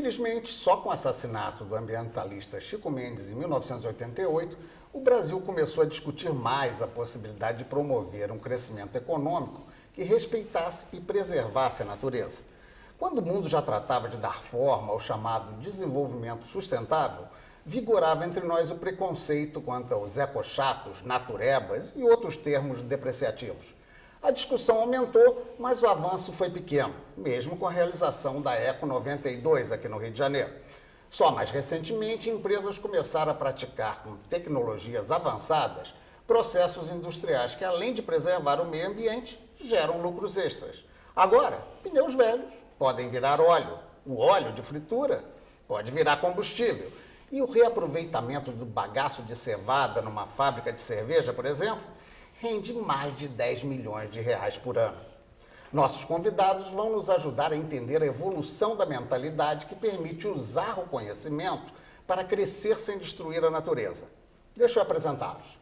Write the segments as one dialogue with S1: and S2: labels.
S1: Infelizmente, só com o assassinato do ambientalista Chico Mendes em 1988, o Brasil começou a discutir mais a possibilidade de promover um crescimento econômico que respeitasse e preservasse a natureza. Quando o mundo já tratava de dar forma ao chamado desenvolvimento sustentável, vigorava entre nós o preconceito quanto aos ecochatos, naturebas e outros termos depreciativos. A discussão aumentou, mas o avanço foi pequeno, mesmo com a realização da Eco 92 aqui no Rio de Janeiro. Só mais recentemente, empresas começaram a praticar com tecnologias avançadas processos industriais que, além de preservar o meio ambiente, geram lucros extras. Agora, pneus velhos podem virar óleo, o óleo de fritura pode virar combustível. E o reaproveitamento do bagaço de cevada numa fábrica de cerveja, por exemplo, rende mais de 10 milhões de reais por ano. Nossos convidados vão nos ajudar a entender a evolução da mentalidade que permite usar o conhecimento para crescer sem destruir a natureza. Deixa eu apresentá-los.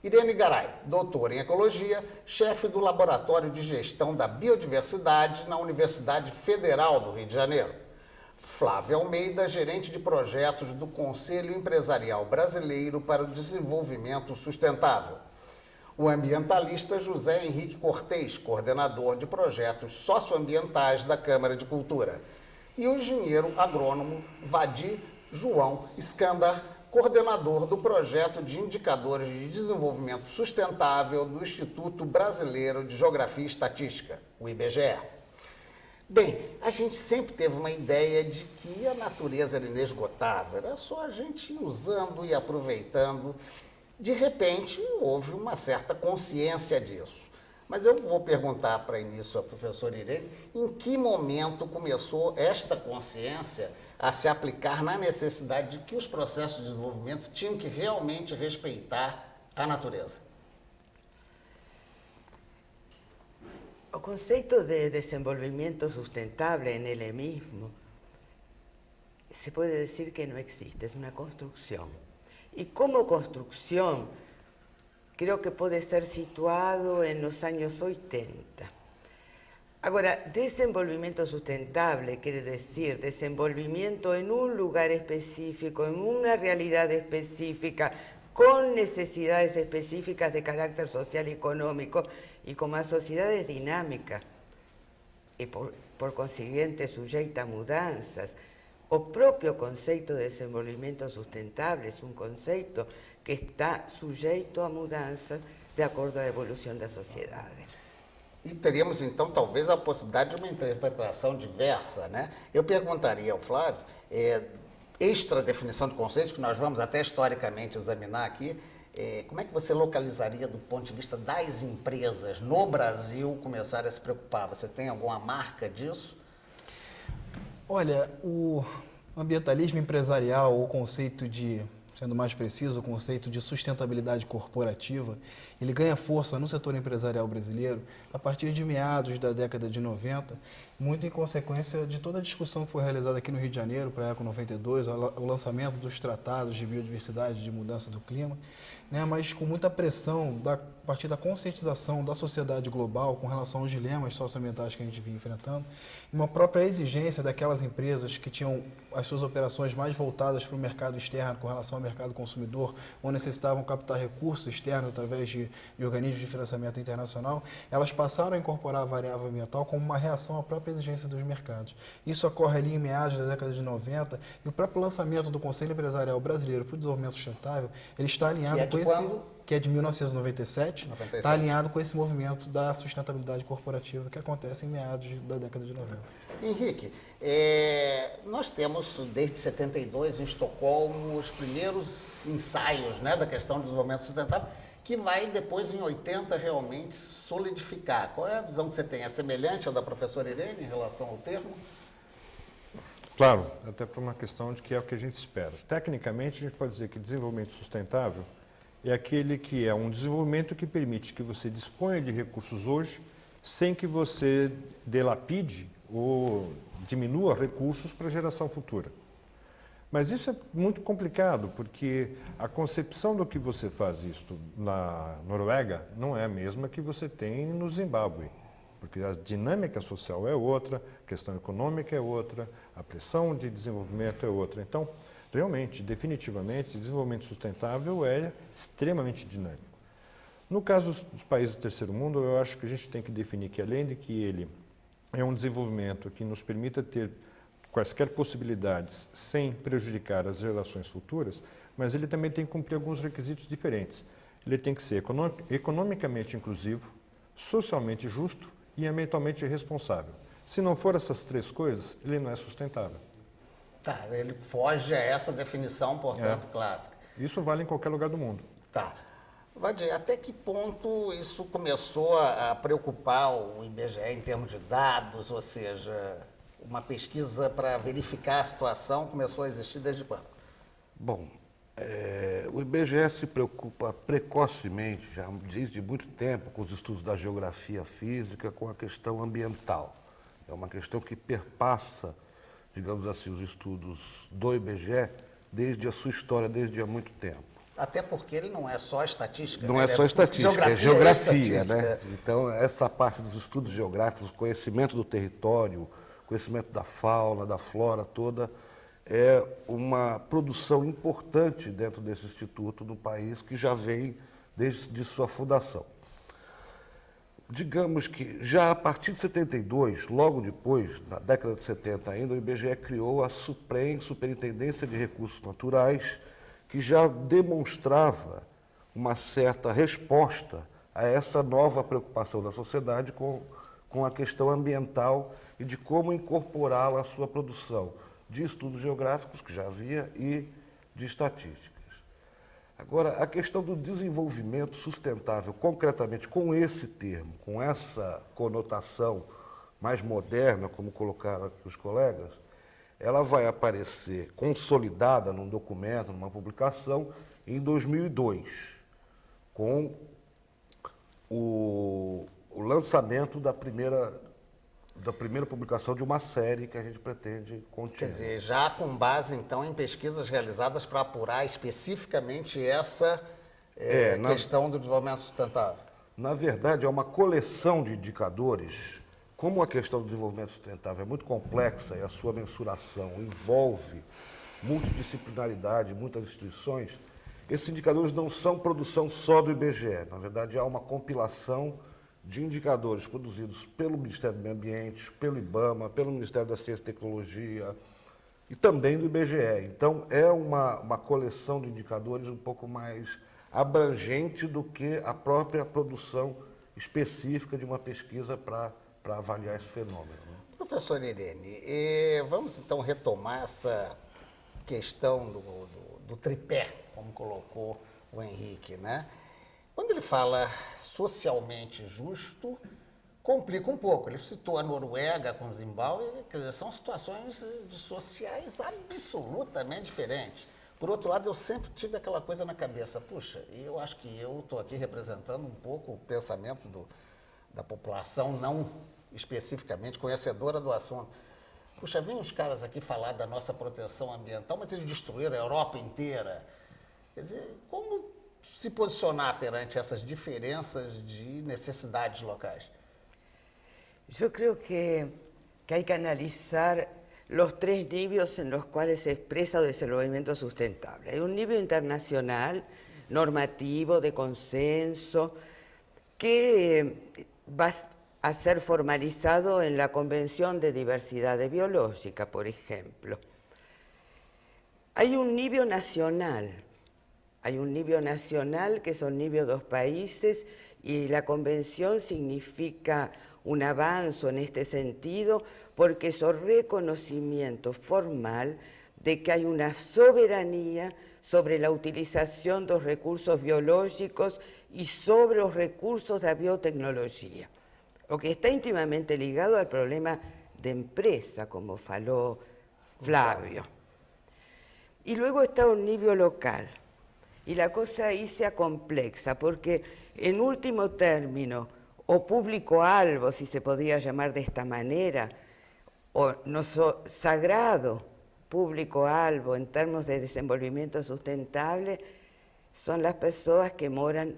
S1: Irene Garay, doutora em Ecologia, chefe do Laboratório de Gestão da Biodiversidade na Universidade Federal do Rio de Janeiro. Flávia Almeida, gerente de projetos do Conselho Empresarial Brasileiro para o Desenvolvimento Sustentável. O ambientalista José Henrique Cortez, coordenador de projetos socioambientais da Câmara de Cultura. E o engenheiro agrônomo Vadir João Skandar, coordenador do projeto de indicadores de desenvolvimento sustentável do Instituto Brasileiro de Geografia e Estatística, o IBGE. Bem, a gente sempre teve uma ideia de que a natureza era inesgotável, era só a gente ir usando e aproveitando. De repente, houve uma certa consciência disso. Mas eu vou perguntar para início à professora Irene, em que momento começou esta consciência a se aplicar na necessidade de que os processos de desenvolvimento tinham que realmente respeitar a natureza?
S2: O conceito de desenvolvimento sustentável en ele mismo se puede decir que no existe, es una construcción. Y como construcción, creo que puede ser situado en los años 80. Ahora, desenvolvimiento sustentable quiere decir desenvolvimiento en un lugar específico, en una realidad específica, con necesidades específicas de carácter social y económico, y como sociedades dinámicas, y por consiguiente sujeita a mudanças. O próprio conceito de desenvolvimento sustentável é um conceito que está sujeito a mudanças de acordo à evolução da sociedade.
S1: E teríamos, então, talvez a possibilidade de uma interpretação diversa, né? Eu perguntaria ao Flávio, extra definição de conceitos, que nós vamos até historicamente examinar aqui, como é que você localizaria do ponto de vista das empresas no Brasil começar a se preocupar? Você tem alguma marca disso?
S3: Olha, o ambientalismo empresarial, o conceito de, sendo mais preciso, o conceito de sustentabilidade corporativa, ele ganha força no setor empresarial brasileiro a partir de meados da década de 90, muito em consequência de toda a discussão que foi realizada aqui no Rio de Janeiro para a Eco 92, o lançamento dos tratados de biodiversidade e de mudança do clima, né, mas com muita pressão a partir da conscientização da sociedade global com relação aos dilemas socioambientais que a gente vinha enfrentando, e uma própria exigência daquelas empresas que tinham as suas operações mais voltadas para o mercado externo com relação ao mercado consumidor, ou necessitavam captar recursos externos através de organismos de financiamento internacional, elas passaram a incorporar a variável ambiental como uma reação à própria exigência dos mercados. Isso ocorre ali em meados da década de 90, e o próprio lançamento do Conselho Empresarial Brasileiro para o Desenvolvimento Sustentável, ele está alinhado com esse... que é de 1997, está alinhado com esse movimento da sustentabilidade corporativa que acontece em meados da década de 90.
S1: Henrique, nós temos desde 72 em Estocolmo os primeiros ensaios, né, da questão do desenvolvimento sustentável, que vai depois em 80 realmente solidificar. Qual é a visão que você tem? É semelhante à da professora Irene em relação ao termo?
S4: Claro, até por uma questão de que é o que a gente espera. Tecnicamente, a gente pode dizer que desenvolvimento sustentável é aquele que é um desenvolvimento que permite que você disponha de recursos hoje sem que você dilapide ou diminua recursos para a geração futura. Mas isso é muito complicado, porque a concepção do que você faz isto na Noruega não é a mesma que você tem no Zimbábue, porque a dinâmica social é outra, a questão econômica é outra, a pressão de desenvolvimento é outra. Então, realmente, definitivamente, desenvolvimento sustentável é extremamente dinâmico. No caso dos países do terceiro mundo, eu acho que a gente tem que definir que, além de que ele é um desenvolvimento que nos permita ter quaisquer possibilidades sem prejudicar as gerações futuras, mas ele também tem que cumprir alguns requisitos diferentes. Ele tem que ser economicamente inclusivo, socialmente justo e ambientalmente responsável. Se não for essas três coisas, ele não é sustentável.
S1: Tá, ele foge a essa definição, portanto, clássica.
S4: Isso vale em qualquer lugar do mundo.
S1: Tá. Vadir, até que ponto isso começou a preocupar o IBGE em termos de dados, ou seja, uma pesquisa para verificar a situação começou a existir desde quando?
S5: Bom, o IBGE se preocupa precocemente, já desde muito tempo, com os estudos da geografia física, com a questão ambiental. É uma questão que perpassa, digamos assim, os estudos do IBGE desde a sua história, desde há muito tempo.
S1: Até porque ele não é só estatística.
S5: Não é só estatística, é geografia, né? Então, essa parte dos estudos geográficos, conhecimento do território, conhecimento da fauna, da flora toda, é uma produção importante dentro desse instituto no país que já vem desde sua fundação. Digamos que já a partir de 72, logo depois, na década de 70 ainda, o IBGE criou a Superintendência de Recursos Naturais, que já demonstrava uma certa resposta a essa nova preocupação da sociedade com a questão ambiental e de como incorporá-la à sua produção de estudos geográficos, que já havia, e de estatísticas. Agora, a questão do desenvolvimento sustentável, concretamente com esse termo, com essa conotação mais moderna, como colocaram aqui os colegas, ela vai aparecer consolidada num documento, numa publicação, em 2002, com o lançamento da primeira publicação de uma série que a gente pretende continuar.
S1: Quer dizer, já com base, então, em pesquisas realizadas para apurar especificamente essa questão do desenvolvimento sustentável.
S5: Na verdade, é uma coleção de indicadores. Como a questão do desenvolvimento sustentável é muito complexa e a sua mensuração envolve multidisciplinaridade, muitas instituições, esses indicadores não são produção só do IBGE. Na verdade, há uma compilação de indicadores produzidos pelo Ministério do Meio Ambiente, pelo IBAMA, pelo Ministério da Ciência e Tecnologia e também do IBGE. Então, é uma coleção de indicadores um pouco mais abrangente do que a própria produção específica de uma pesquisa para avaliar esse fenômeno. Né?
S1: Professor Irene, vamos então retomar essa questão do tripé, como colocou o Henrique, né? Quando ele fala socialmente justo, complica um pouco. Ele citou a Noruega com Zimbábue, quer dizer, são situações sociais absolutamente diferentes. Por outro lado, eu sempre tive aquela coisa na cabeça, puxa, eu acho que eu estou aqui representando um pouco o pensamento da população, não especificamente conhecedora do assunto. Puxa, vem os caras aqui falar da nossa proteção ambiental, mas eles destruíram a Europa inteira. Quer dizer, como se posicionar perante essas diferencias de necessidades locais?
S2: Yo creo que hay que analizar los tres niveles en los cuales se expresa el desenvolvimiento sustentable. Hay un nivel internacional, normativo, de consenso, que va a ser formalizado en la Convención de Diversidad Biológica, por ejemplo. Hay un nivel nacional. Hay un nivel nacional que son nivel dos países y la convención significa un avance en este sentido porque es un reconocimiento formal de que hay una soberanía sobre la utilización de los recursos biológicos y sobre los recursos de la biotecnología, lo que está íntimamente ligado al problema de empresa, como faló Flavio. Y luego está un nivel local. Y la cosa ahí se complexa, porque en último término, o público albo, si se podría llamar de esta manera, o nuestro sagrado público albo en términos de desenvolvimiento sustentable, son las personas que moran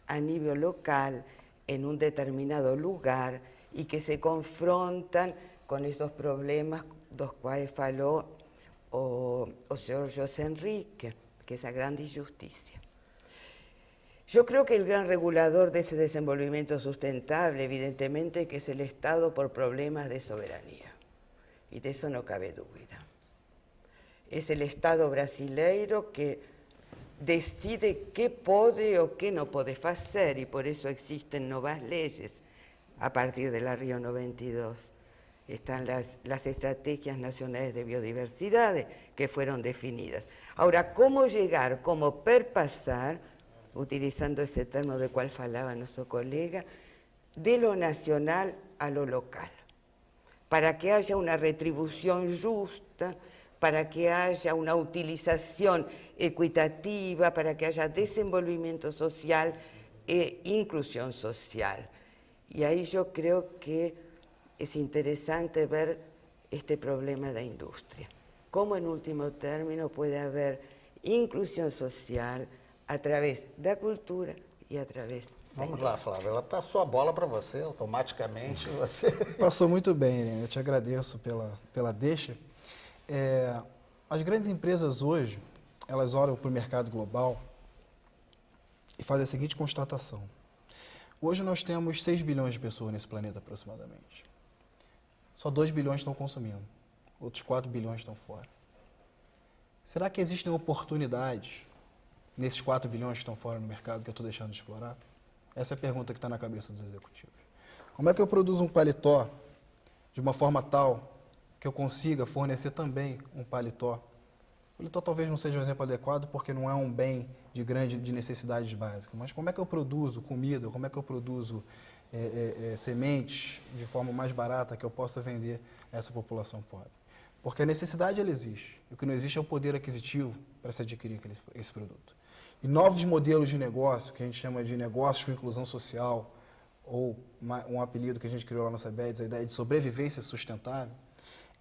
S2: a nivel local en un determinado lugar y que se confrontan con esos problemas dos quais falou o señor José Enrique, que es la gran injusticia. Yo creo que el gran regulador de ese desenvolvimiento sustentable, evidentemente, que es el Estado por problemas de soberanía. Y de eso no cabe duda. Es el Estado brasileiro que decide qué puede o qué no puede hacer, y por eso existen nuevas leyes a partir de la Río 92. Están las estrategias nacionales de biodiversidad que fueron definidas. Ahora, ¿cómo llegar, cómo perpasar, utilizando ese término del cual falaba nuestro colega, de lo nacional a lo local? Para que haya una retribución justa, para que haya una utilización equitativa, para que haya desenvolvimiento social e inclusión social. Y ahí yo creo que es interesante ver este problema de la industria. Cómo en último término puede haber inclusión social a través da cultura e a través da
S1: Vamos lá, Flávia. Ela passou a bola para você, automaticamente você...
S3: Passou muito bem, Irene. Eu te agradeço pela deixa. As grandes empresas hoje, elas olham para o mercado global e fazem a seguinte constatação. Hoje nós temos 6 bilhões de pessoas nesse planeta aproximadamente. Só 2 bilhões estão consumindo, outros 4 bilhões estão fora. Será que existem oportunidades nesses 4 bilhões que estão fora no mercado que eu estou deixando de explorar? Essa é a pergunta que está na cabeça dos executivos. Como é que eu produzo um paletó de uma forma tal que eu consiga fornecer também um paletó? O paletó talvez não seja um exemplo adequado porque não é um bem de necessidades básicas, mas como é que eu produzo comida, como é que eu produzo sementes de forma mais barata que eu possa vender a essa população pobre? Porque a necessidade ela existe, o que não existe é o poder aquisitivo para se adquirir esse produto. E novos modelos de negócio, que a gente chama de negócios com inclusão social, ou um apelido que a gente criou lá na CBEDS, a ideia de sobrevivência sustentável,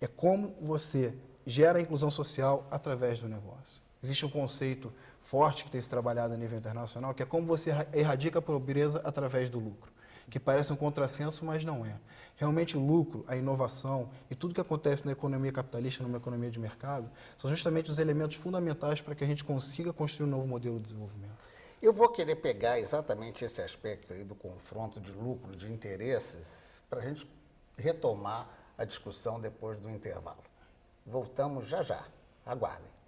S3: é como você gera a inclusão social através do negócio. Existe um conceito forte que tem se trabalhado a nível internacional, que é como você erradica a pobreza através do lucro, que parece um contrassenso, mas não é. Realmente o lucro, a inovação e tudo que acontece na economia capitalista, numa economia de mercado, são justamente os elementos fundamentais para que a gente consiga construir um novo modelo de desenvolvimento.
S1: Eu vou querer pegar exatamente esse aspecto aí do confronto de lucro, de interesses, para a gente retomar a discussão depois do intervalo. Voltamos já já. Aguardem.